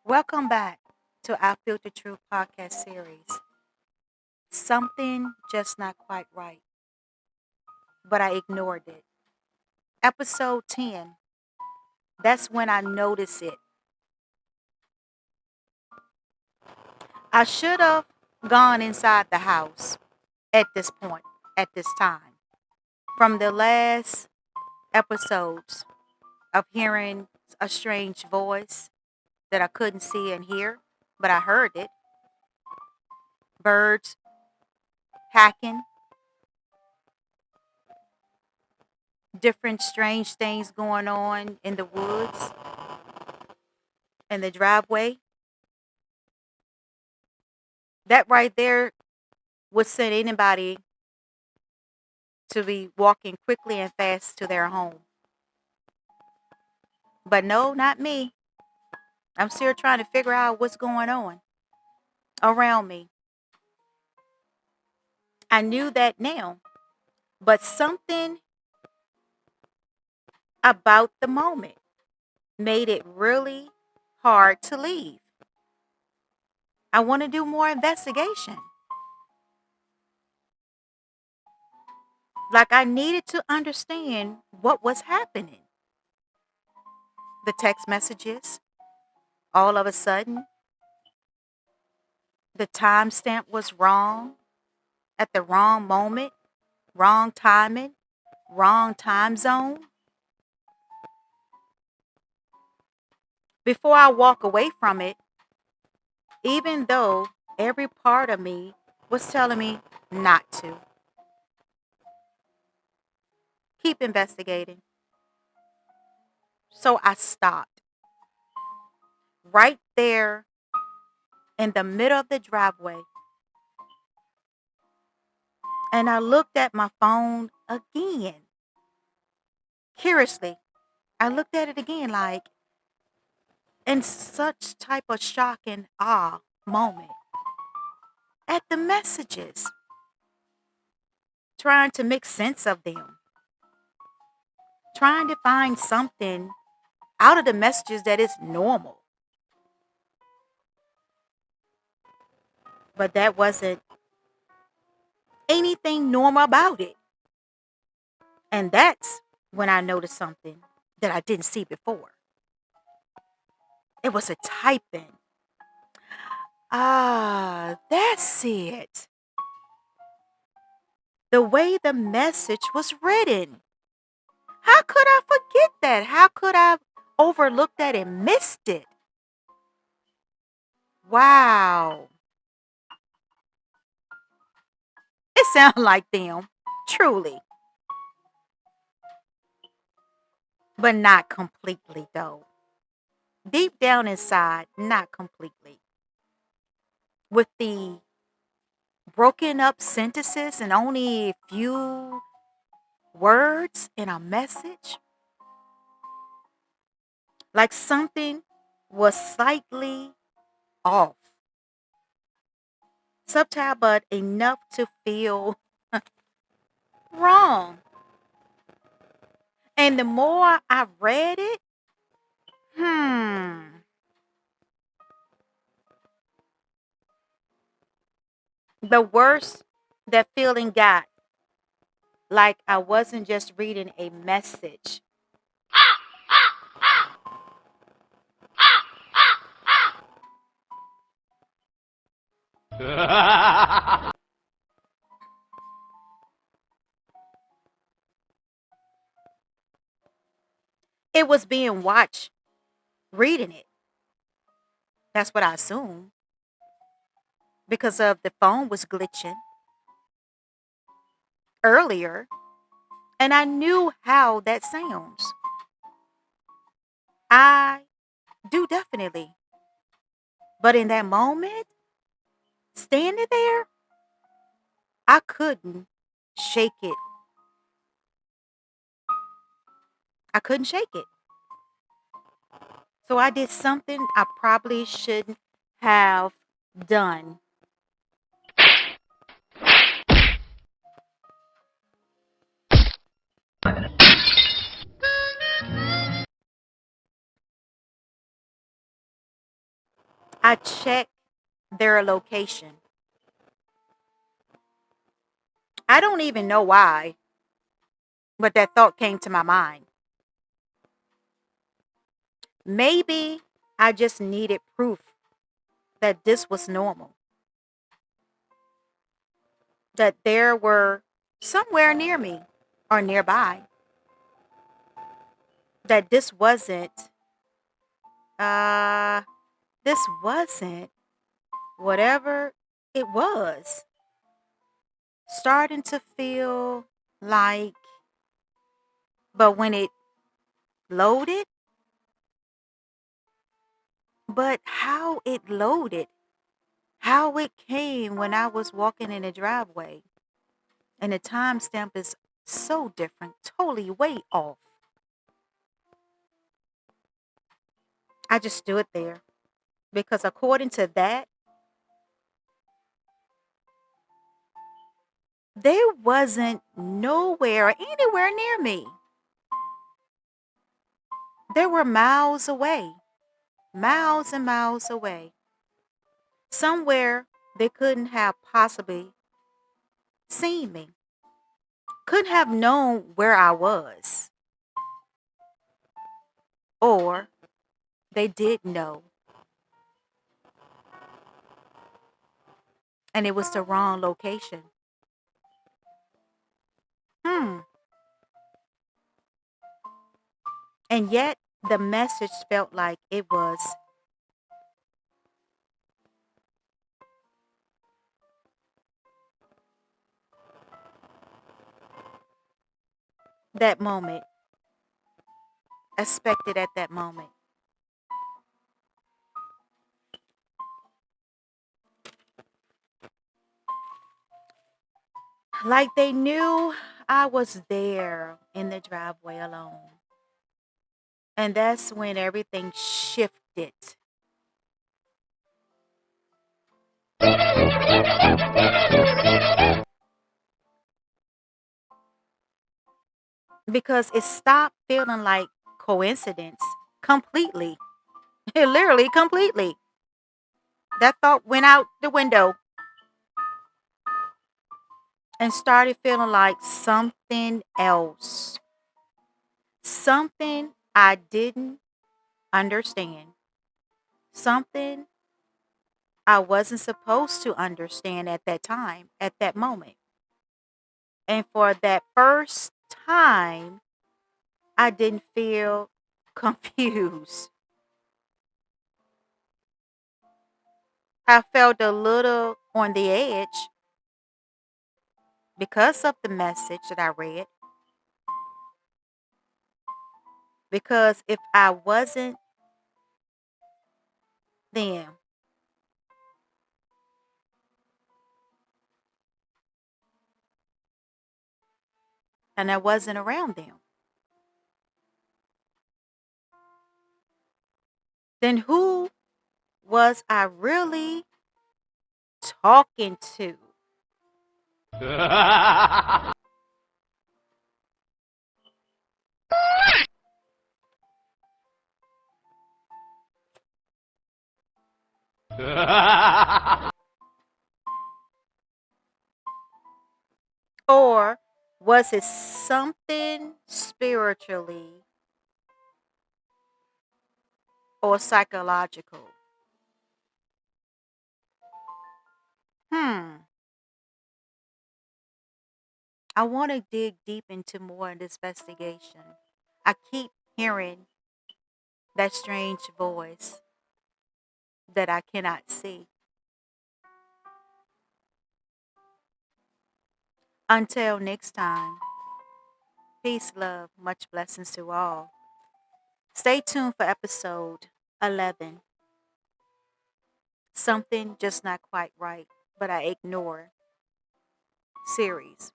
Welcome back to our Filter Truth podcast series. Something just not quite right, but I ignored it. Episode 10. That's when I noticed it. I should have gone inside the house at this point, at this time. From the last episodes of hearing a strange voice that I couldn't see and hear, but I heard it. Birds hacking, different strange things going on in the woods, in the driveway. That right there would send anybody to be walking quickly and fast to their home. But no, not me. I'm still trying to figure out what's going on around me. I knew that now, but something about the moment made it really hard to leave. I want to do more investigation. Like I needed to understand what was happening. The text messages, all of a sudden, the timestamp was wrong at the wrong moment, wrong timing, wrong time zone. Before I walk away from it, even though every part of me was telling me not to, keep investigating. So I stopped right there in the middle of the driveway and I looked at my phone again. Curiously, I looked at it again like in such type of shock and awe moment at the messages, trying to make sense of them, trying to find something out of the messages that is normal. But that wasn't anything normal about it. And that's when I noticed something that I didn't see before. It was a typing. Ah, that's it. The way the message was written. How could I forget that? How could I overlook that and missed it? Wow. It sounds like them, truly, but not completely though. Deep down inside, not completely. With the broken up sentences and only a few words in a message, like something was slightly off. Subtle, but enough to feel wrong. And the more I read it, hmm, the worse that feeling got. Like I wasn't just reading a message. It was being watched reading it. That's what I assumed. Because of the phone was glitching earlier. And I knew how that sounds. I do definitely. But in that moment, standing there, I couldn't shake it. I couldn't shake it. So I did something I probably shouldn't have done. I checked their location. I don't even know why, but that thought came to my mind. Maybe I just needed proof that this was normal, that there were somewhere near me or nearby, that uh, this wasn't whatever it was starting to feel like, but when it loaded, but how it loaded, how it came when I was walking in the driveway, and the timestamp is so different, totally way off. I just stood there because according to that, there wasn't nowhere, anywhere near me. They were miles away, miles and miles away. Somewhere they couldn't have possibly seen me, couldn't have known where I was, or they did know, and it was the wrong location. Hmm. And yet the message felt like it was that moment, expected at that moment. Like they knew I was there in the driveway alone. And that's when everything shifted because it stopped feeling like coincidence completely. Literally, completely. That thought went out the window and started feeling like something else. Something I didn't understand. Something I wasn't supposed to understand at that time, at that moment. And for that first time, I didn't feel confused. I felt a little on the edge because of the message that I read. Because if I wasn't them and I wasn't around them, then who was I really talking to? Or was it something spiritually or psychological? Hmm. I want to dig deep into more in this investigation. I keep hearing that strange voice that I cannot see. Until next time, peace, love, much blessings to all. Stay tuned for episode 11. Something just not quite right, but I ignore series.